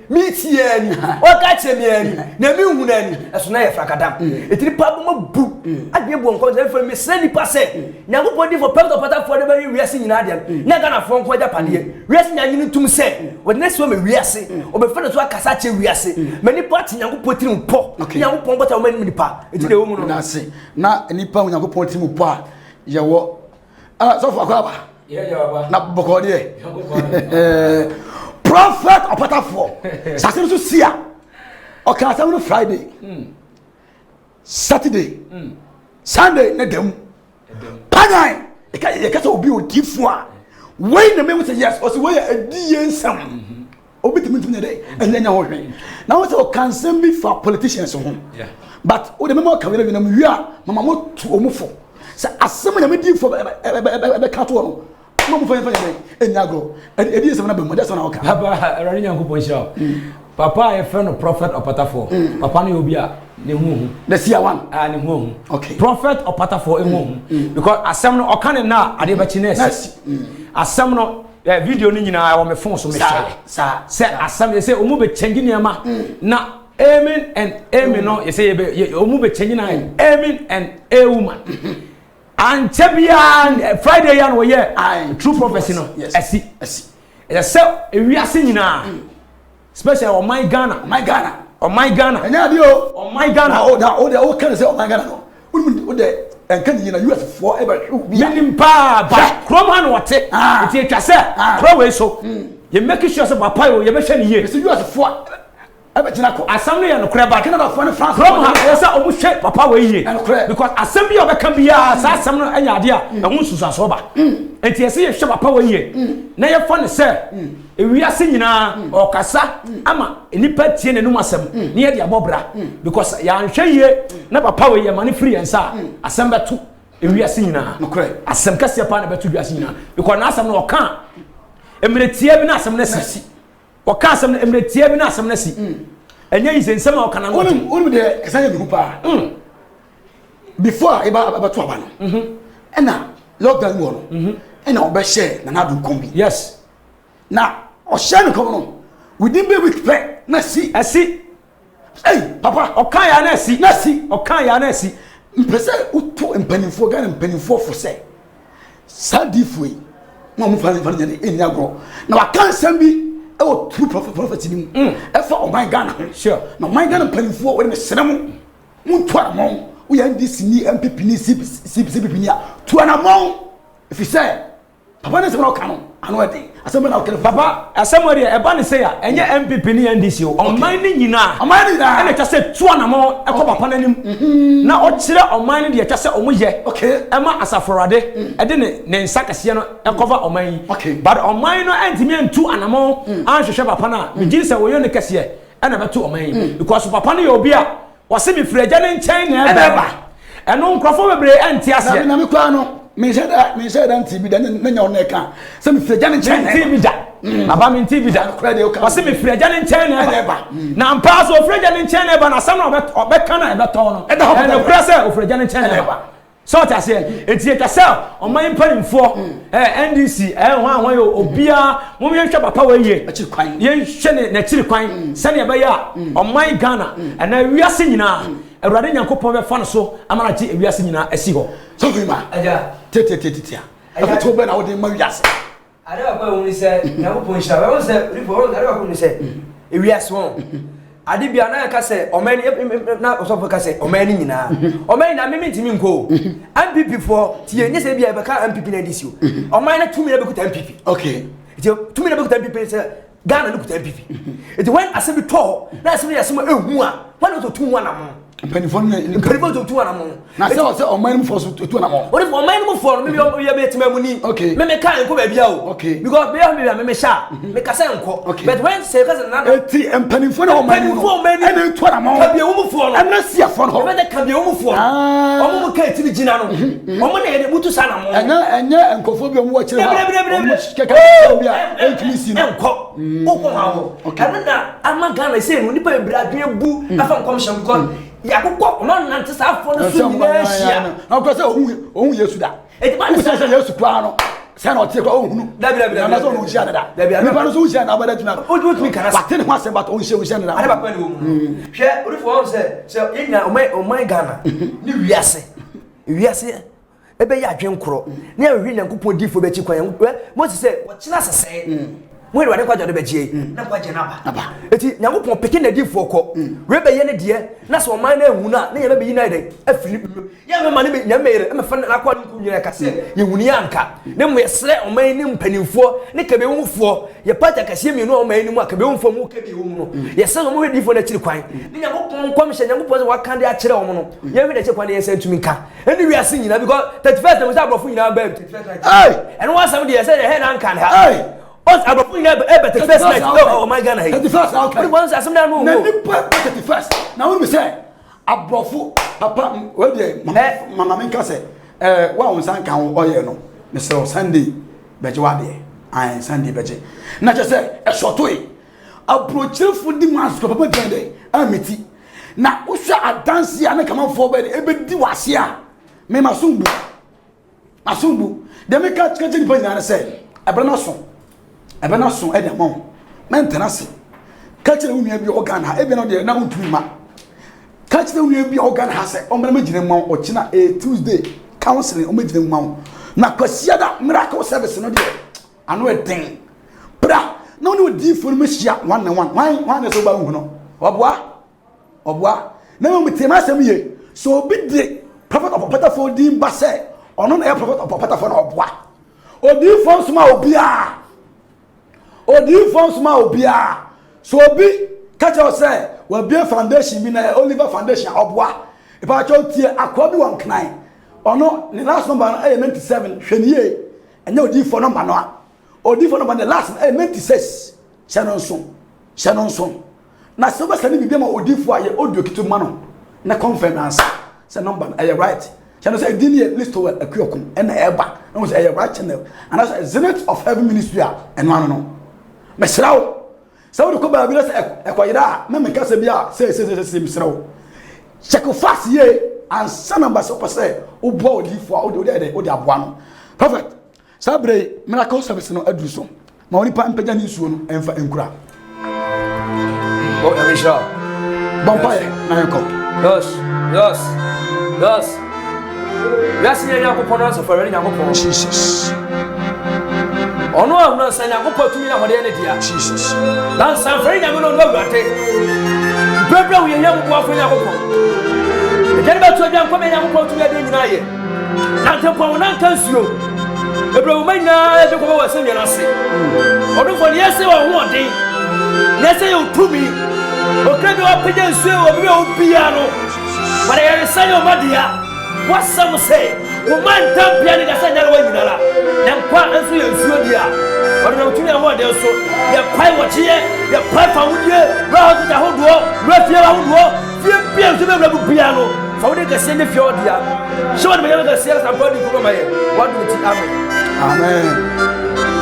meetie ni o ka che me ani na mi hu na ni eso na ye frakadam etiri pa mo bu adie bu onko se fa me se ni pase nyankopon di for pepto pata for de bari wiase nyina de na ga na fo nko ja pade wiase nya nyini tum se o de so me wiase o be fa na so akasa che wiase mani part nyankopon tiri mpo nyankopon bota o mani ni pa etiri wo mu no na se na nipa nyankopon tiri mpo a ye wo so for akwa ba na bokode prophet opatafo sase so sia okay asem no Friday Saturday Sunday na dem pagai e ka so obi odifo a wey na me say yes o say wey adiye nsam obi timi na dey enya ho hwe na we say o cancel be for politicians ho but o de me mo ka we na wi a mama mo tu omufo say asem na me di fo be ka to no mo fa enyago edi se na be mo that's na oka papa rani nyankopon hira papa e friend of prophet opatafo papa ne obi a ne hu the sia one ne hu okay prophet opatafo e hu because asem no oka ne na ade ba chi ness asem no video ni nyina wo me phone so me share say asem ye say omu be change niama na amen and amen no ye say omu be change na amen and a woman and Chabian Friday yan wo ye true prophecy no esi e say e wiase nyina especially on my Ghana enya bi o my Ghana o kan say on my Ghana no wo de enkan nyina US for ever binim pa ba krom han wote eti etwa say kro we so ye make sure say papa yo ye be hwe ne ye say US for assembly and creba Canada for France from her say omu hwe papa we ye because assembly obeka bia sa assembly anya ade a ehun susuaso ba enti ese ye hwe papa we ye na ye fa ne say ewiase nyina okasa ama enipa tie ne num asem ne ye de abobra because ya nhwe ye na papa we ye mane free ensa assembly to ewiase nyina asem kase pa na beto wiase nyina because na asem no oka emretie bi na asem na si oka asem na emretie bi na asem na si enya yi nsem a oka na no onu de kesanye bi kupa before eba to aba no ena lockdown wo no ena oba share na nadu kombi yes na o share no kono within be week play na si asi hey papa oka ya na si oka ya na si mpese uto empanifo ga na empanifo fo say sadifoi mo mo fa nyane eni agro na wa kan sam bi e o true prophet ni e fa o my Ghana sure na my Ghana empanifo we me senam mo to amon wo ya ndisi ni MPP ni CPP ni a to amon if you say papa ne se no kan anu ade asem na o kele papa asem ori e ba ne say a enye MPP ni NDC o oman ni nyina ene twa se to anamon e ko papa nanim na o kire oman ni de twa se omo ye e ma asaforade e de ne nsakase no e cover oman yi but oman no antimi antu anamon an hwehwe papa na me gin se wo yo ne kase e na beto oman yi because papa no ye obi a wase me freja ne nchen na e beba eno nkrofo bebre anti ase na me kwa no me said that TV da na nya ona ka se me freja ne nchen TV da aba me TV da wase me freja ne nchen na eba na ampa so freja ne nchen na eba na sam na obeka na ebe to no e na kura se o freja ne nchen na eba so ta se enti eta se o man panimfo NDC ho anwa yo obia mo me hwe papa we ye achiri kwan ye hwe ne na chiri kwan se na ebe ya o man Ghana na wiase nyina Awurade Nyankopon be fa no so amana ti ewiase nyina asi ho so fi ma aja tetetetetia afato be na wo de ma wiase ade ba kwa woni se Nyankopon hira we se report ade ba kwa woni se ewiase won ade bia na ka se omani na osofo ka se omani nyina omani na meme ntimi nko MPP for tie nye se bia be ka MPP na DC o omani na 2 million be kuta MPP okay tie 2 million be kuta MPP se Ghana no kuta MPP it when asebi to na asebi yasema ehu a when to 2 1 am Mpanifo to tu anamo. Na say o man for so tu anamo. What if o man for me you be timam ni. Okay. Me kan ko ba bia o. Okay. Because me sha. Me kasa nko. But when say kasa na eti mpanifo na o man. Ene tu anamo. Ka bia wo fo no. Ene sia fo no. Me da ka bia wo fo. O mo ka ti bi gina no. O mo na ye butu sa na mo. Enye enkofo bi o mo akire ha. O mo keka bia entimi si no. Enko. O ko ha wo. Ene na ama Ghana say no nipa bra dwen bu afa nkom hyam ko. Yakukọ no nante sa afọ no so nyina hia na ko se ohun Yesu da e ti ba se Yesu kwa no se na otie kwa ohunu da na so no hia da mi pa no so hia na abada tuna o ju mi kana ba ten ho ase ba to hia na ada papa ni wo mu hwe orifo won se yenya o my Ghana ni wiase ebe ya adwen koro na ahwe Nyankopɔn difo be chi kwan mo se wo kina sese mo ere wade kwa jode be gie na kwa je na ba eti Nyankopɔn peke na difo kɔ rebe ye ne de na so man na ehunu na ye be yi na ide afiri ye me ma ne nyame ere me fa na kwa nku nyina ka se ye hunu ya nka ne mo yesre o man ni mpanimfo ne ka be wumfo ye pata ka se mienu o man ni mu aka be wumfo mu ka be wum no ye se mo hwe difo na chiri kwan ne Nyankopɔn kwam hye Nyankopɔn wa kan de a kyere o mo no ye hwe de che kwan ye se ntumi nka eni wiase nyina because 31st na mo sa abrofo nyina ba 31st hey and one some dey say the head and can hey us abrofo nyina be 31st night oh my God hey 31st okay once asem na no na nipa 31st na we be say abrofo papa we dey mama me nka say wa won san kan oye no me say Sunday beje wa de ai Sunday beje na je say e shotoi approachful di mas ko papa tende amiti na usha adansi ya na kama for be e be di wase a me masumbu de me ka ni pa na say ebe na so e de mo maintenance ka kire unua bi organ ha e bi na de na untumi ma ka kire unua bi organ ha say o mena magine mo o kina Tuesday counseling o magine mo na kwasia da miracle service no de ano e den bra na oni odi for machia 1 on 1 wan na so ba hu no obua na mo tema asem ye so obi de prophet of Papa for di mba say ono na e prophet of Papa for na obua odi for sma obia so obi catch us say we be foundation bi na Oliver Foundation obua e pa cho tie akwa bi wan knan ono the last number na 97 hweniye enye odi for number no a odi for number the last 96 shanonson na so ba sani bi ma odi for aye audio kitu ma no na confirmance say number aye right channel say dini list to akuokum na eba na say aye right channel and as zenith of heaven ministry and one no mesrawo so we ko ba bi say ekoyira me ka say bia say mesrawo check fast ye and some number so per say obo odi for odi aboa no perfect sabre miracle service no aduru so ma oni pa mpagya ni suo no emfa enkura oh Elisha Vampire na yako yes ni Nyankopɔn na so for any Nyankopɔn Jesus ono ahuna san Nyankopɔn tumi na hode ne dia Jesus dan san for Nyankopɔn no awurate brebra wo yenya mo afo Nyankopɔn ejere ba to dia nkɔ me Nyankopɔn tumi ade nyina ye na tempɔn na nka nsuo ebrewo manya de ko ba wase nyana se ono fo ne yese wo ho ɔden ne yese yo tumi okra bi wa pede nsuo obi obia no bare yare sai o madia wasam say wo man tampia ni gasa nyala wa nyinala na kwa anso ye nsuo dia ɔde na tumi amɔ de so ye kwai wɔkye ye kwai fa wudie ra ho ta hodoɔ ra fie wa hodoɔ fie bia nso be bra bu bia no fa wode gase ne fie odia so wode me gase sa pa di ko ma ye wadu ti amen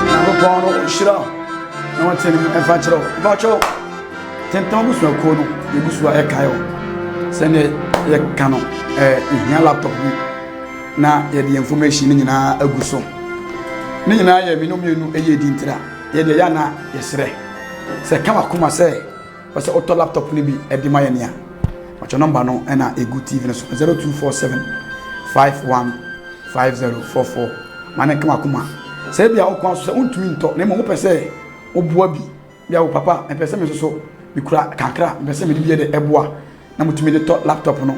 na go no shira na wate ni emfa kyerɛ ba cho tentam busu ko no ye busu a kayo sene ye kano ihia laptop bi na ye de information ni nyina aguso ni nyina ye mi no mienu eye di ntira ye de ya na ye sere se kama kuma se wase auto laptop ni bi e di maye nia wacho number no na egu tv no 0247 515044 mane kama kuma se bia wo kwa so se untumi nto na mo pese obua bi bia wo papa e pese me so bi kura kankra me pese me di bi de eboa na mutumi de to laptop no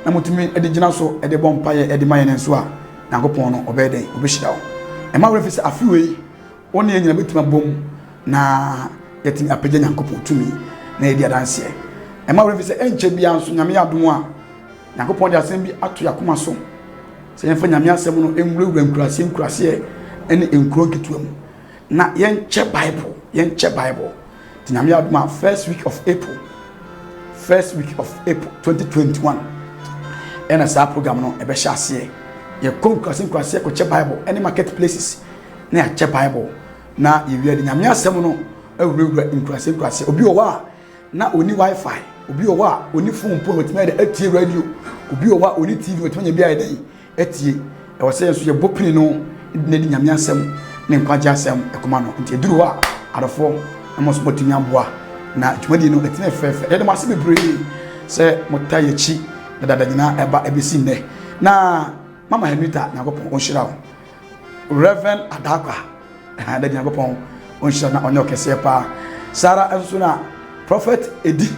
na mutumi edi gina so edi bompa ye edi maye nenso a Nyankopɔn no obeden obehira wo e ma wrefi se afiwe woni ye nyina betuma bom na yetimi apagya Nyankopɔn tumi na edi adanse e ma wrefi se enche bia nso nyame adom a Nyankopɔn de asɛm bi ato yakoma so sɛ yɛmfa nyame asɛm no enwurawura nkurase ɛne enkuro nketewa mu na yɛnkyɛ bible ti nyame adoma first week of April 2021 ɛna saa program no ɛbɛhyɛ aseɛ yɛkɔ nkurase kɔkyɛ bible ɛne marketplaces na yɛakyɛ bible na yɛwie de nyame asɛm no awurawura nkurase obi wɔ hɔ a na oni wifi obi wɔ hɔ a oni phone po wetime de atie radio obi wɔ hɔ a oni tv wetime nya bi ayɛ dɛ atie ɛwɔ sɛ nso yɛbɔ pini no ne di nyame asɛm ne nkwagye asɛm ɛkoma no nti eduru hɔ a adɔfo na mo so motumi aboa na dwumadi no etime fɛfɛ yɛde mo ase bebree sɛ mota yɛkyi dada nyina ɛba ɛbɛsi nnɛ na mama Henrietta Nyankopɔn onhyira wo Reverend Adakwa dada Nyankopɔn onhyira na ɔnyɛ ɔkɛseɛ paa Sara nso na Prophet Edi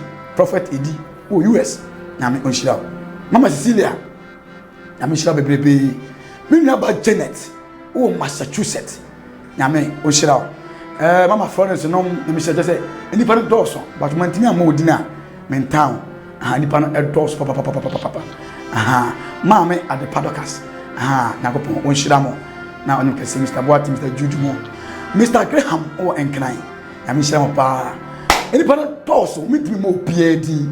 wo US nyame onhyira wo Mama Cecilia nyame onhyira bebrebe me nua ba Janet wo Massachusetts nyame onhyira wo Mama Florence no me hyɛ sɛ nipa no dɔɔso but man timi ama odina men town nipa no dɔɔso papa maame ade padokas Nyankopɔn onhyira mo na ɔnyɛ kɛseɛ Mr. Boati Mr. Juju mo Mr. Graham wo Enkran nyame hyira mo paa nipa no dɔɔso mitimi mo piedi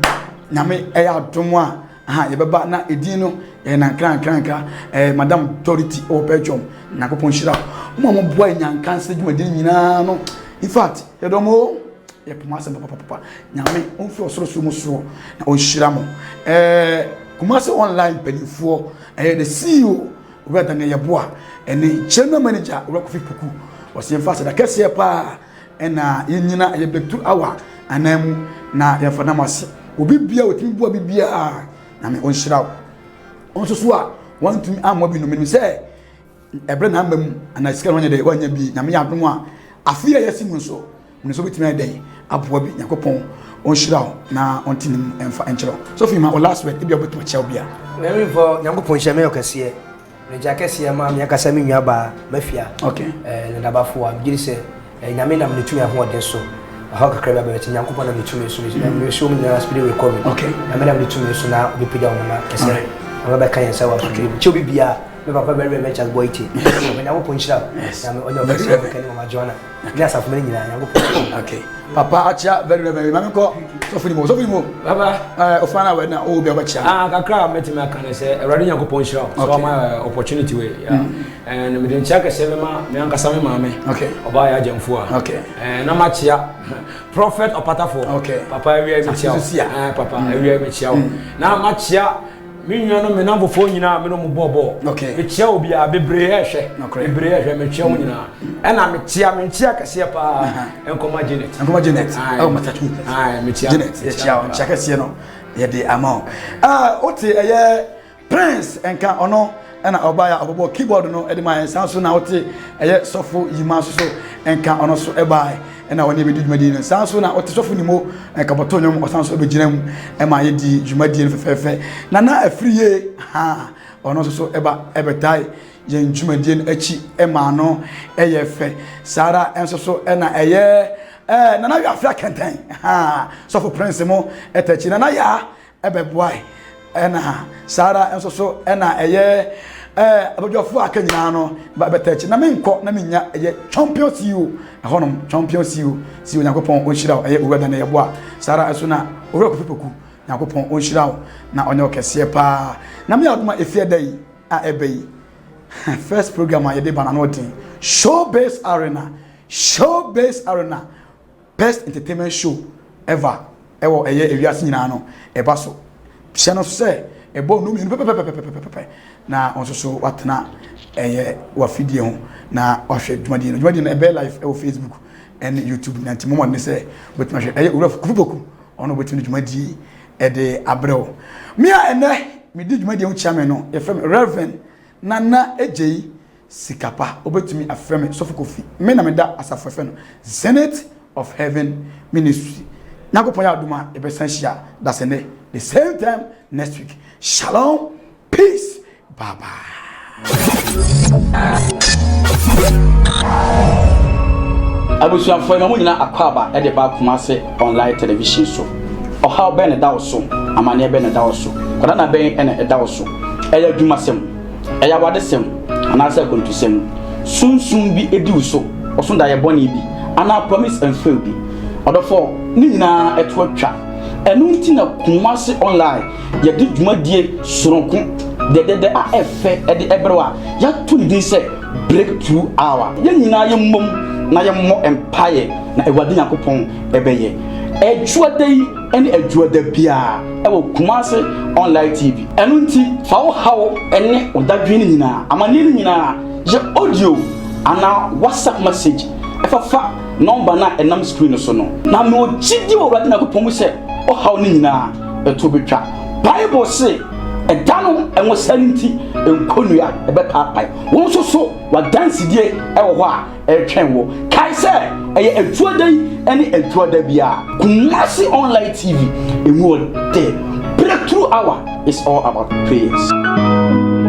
nyame ɛyɛ adom a yɛbɛba na edin no na nkranka Madam Dorothy Opechom Nyankopɔn hyira mo boa nyankan sɛ dwumadin nyinaa no in fact yɛdɔmo yɛpoma sɛ papa nyame onfi osoro mu so na onhyira mo Kumasi online panifoɔ the CEO rather than yɛboa ɛne general manager Kofi Puku wɔsɛ yɛmfa sɛ da kɛseɛ paa ɛna yɛnyina yɛ breakthrough hour anamu na yɛmfa namase obi bia otimi boa bibia na me onhyira wo onso so a wantumi amwa bi no menim sɛ ebre na ambam ana sika no nya de wanya bi na me yadom a afia yɛsi mu nso bitimi adan aboa bi Yakopɔn onhyira wo na ontinim emfa enkyerɛ so fi ma o last word e bia obeto kyɛw bia na me for Yakopɔn hyɛ me okɛseɛ ne jakɛseɛ ma me akasa me nwa ba mafia okay ne dabafo a bigiri sɛ nyame nam ne tumi ahoɔden so how ka kraba be Yakopɔn nam ne tumi so me show me na spirit will come okay nyame nam ne tumi so na obi pagya wo na kɛseɛ na ba kan yɛn sɛ wa so kyɛw bibia me papa very much as boy tea me Yakopɔn hyira na me onye okɛseɛ be kan ma Joanna ne asafo me nyina Yakopɔn okay papa acha very mami ko so funi mo baba ofana we na o bi abacha kakra metime aka ne se Awurade Yakopɔn hyira so ma opportunity we and me den chaka se me ma me ankasa me maame okay oba ya jamfo a okay na ma chia prophet opatafo okay papa awia me chia papa awia me chia na ma chia me nua no me na bofo nyina me no mo bobo okay me chia obi a bebre ehwe me chia mo nyina na me chia kase pa enkoma Janet oh matachu me chia Janet chia kase no ye de ama oti eye prince enka ono na obaya obobo keyboard no e de ma ensan so na oti eye sofo yima so enka ono so e bai na woni be di dwumadi no san so na oti sofo ni mo kaboto nyom osan so be ginam e ma ye di dwumadi no fefefe na afriye ono so e ba e betai ye dwumadi no achi e ma no e ye fe Sara enso so e na eye na ya afia kenten sofo prince mo etachi na ya e be boy e na Sara enso so e na eye abodwofo aka nyina no ba betachi na menko na menya eye champion CEO honom champion CEO Yakopɔn onhyira eye owada na yeboa Sara aso na owura Kofi Puku Yakopɔn onhyira na onye okɛseɛ pa na me adoma efie dai a ebeyi first program a yede bana no din Showbase Arena best entertainment show ever ewo eye ewiase nyina no eba so hye no sɛ ebo no mi pepepepepepepe na onso so watena wa video ho na ohwe dwumadi no ebe live e Facebook and YouTube na ntimo ne se betima hwe owura Kofi Puku ono betima dwumadi e de abrɛw me a ene me di dwumadi ho chiame no e fam Reverend Nana Ejei Sikapa obetumi afrem Sofo Kofi me na me da asafo fe no Zenith of Heaven Ministry Yakopɔn ya aduma e be sanhia da sene the same time next week. Shalom, peace, bye bye. Abusuafo na mo nyina akwaba e de ba Kumasi online television so. Oha be ne da wo so, amane be ne da wo so. kwada na ben ene edawo so eya dwuma sem eya wade sem anasa kontu sem sunsun bi edi so oso da ye boni bi ana promise and fail bi odofo ni nyina eto atwa enu nti na Kumasi online ye di dwumadie soronko de a efe e de ebrewa ya to di say breakthrough hour ye nyina ye mmom na ye mo empire na ewade yakopon ebeye ejuadei ene ejuada bia ewo Kumasi online TV enu nti fa wo hawo ene odadwe ni nyina amane ni nyina je audio ana WhatsApp message efafa number na enam screen so no na me ogidi wo ewade yakopon mu se o hawo ni nyina eto betwa Bible say edano enwo saninti enkonua ebeka won so wa dance die ewo ho a etwen wo kai se eye etuodai ene etuoda bia Kumasi online TV emu de breakthrough hour is all about prayers.